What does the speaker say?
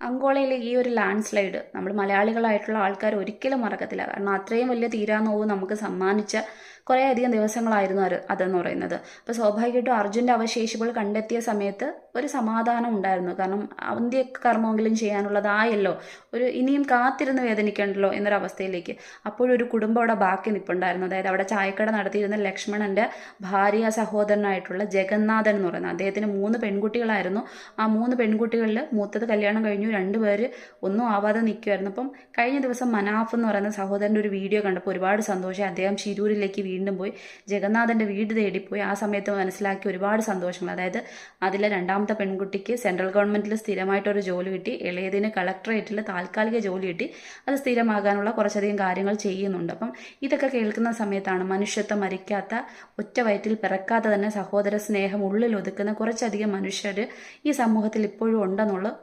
അങ്കോളയിലെ ഈ ഒരു land slide നമ്മൾ മലയാളികളായിട്ടുള്ള ആൾക്കാർ ഒരിക്കലും മറക്കത്തില്ല. കാരണം അത്രയും വലിയ തീരാനോവ് നമുക്ക് സമ്മാനിച്ച കുറേയധികം ദിവസങ്ങളായിരുന്നു അതെന്ന് പറയുന്നത്. അപ്പോൾ സ്വാഭാവികമായിട്ടും അർജുൻ്റെ അവശേഷിപ്പുകൾ കണ്ടെത്തിയ സമയത്ത് ഒരു സമാധാനം ഉണ്ടായിരുന്നു. കാരണം അന്ത്യകർമ്മമെങ്കിലും ചെയ്യാനുള്ളതായല്ലോ, ഇനിയും കാത്തിരുന്ന് വേദനിക്കണ്ടല്ലോ എന്നൊരവസ്ഥയിലേക്ക്. അപ്പോഴൊരു കുടുംബം അവിടെ ബാക്കി നിൽപ്പുണ്ടായിരുന്നു. അതായത് അവിടെ ചായക്കട നടത്തിയിരുന്ന ലക്ഷ്മണൻ്റെ ഭാര്യ സഹോദരനായിട്ടുള്ള ജഗന്നാഥൻ എന്ന് പറയുന്നത്. അദ്ദേഹത്തിന് 3 പെൺകുട്ടികളായിരുന്നു. ആ 3 പെൺകുട്ടികളിൽ മൂത്തത് കല്യാണം കഴിഞ്ഞു, 2 പേര് ഒന്നും ആവാതെ നിൽക്കുമായിരുന്നു. അപ്പം കഴിഞ്ഞ ദിവസം മനാഫ് എന്ന് പറയുന്ന സഹോദരൻ്റെ ഒരു വീഡിയോ കണ്ടപ്പോൾ ഒരുപാട് സന്തോഷം. അദ്ദേഹം ശിരൂരിലേക്ക് വീണ്ടും പോയി ജഗന്നാഥൻ്റെ വീട് തേടിപ്പോയി. ആ സമയത്ത് മനസ്സിലാക്കി ഒരുപാട് സന്തോഷങ്ങൾ. അതായത് അതിലെ 2ാമത്തെ പെൺകുട്ടിക്ക് സെൻട്രൽ ഗവൺമെൻറ്റിൽ സ്ഥിരമായിട്ടൊരു ജോലി കിട്ടി, ഇളയതിന് കളക്ടറേറ്റിൽ താൽക്കാലിക ജോലി കിട്ടി. അത് സ്ഥിരമാകാനുള്ള കുറച്ചധികം കാര്യങ്ങൾ ചെയ്യുന്നുണ്ട്. അപ്പം ഇതൊക്കെ കേൾക്കുന്ന സമയത്താണ് മനുഷ്യത്വം മരിക്കാത്ത, ഒറ്റ വയറ്റിൽ പിറക്കാത്ത തന്നെ സഹോദര സ്നേഹം ഉള്ളിൽ ഒതുക്കുന്ന കുറച്ചധികം മനുഷ്യർ ഈ സമൂഹത്തിൽ ഇപ്പോഴും ഉണ്ടെന്നുള്ളത്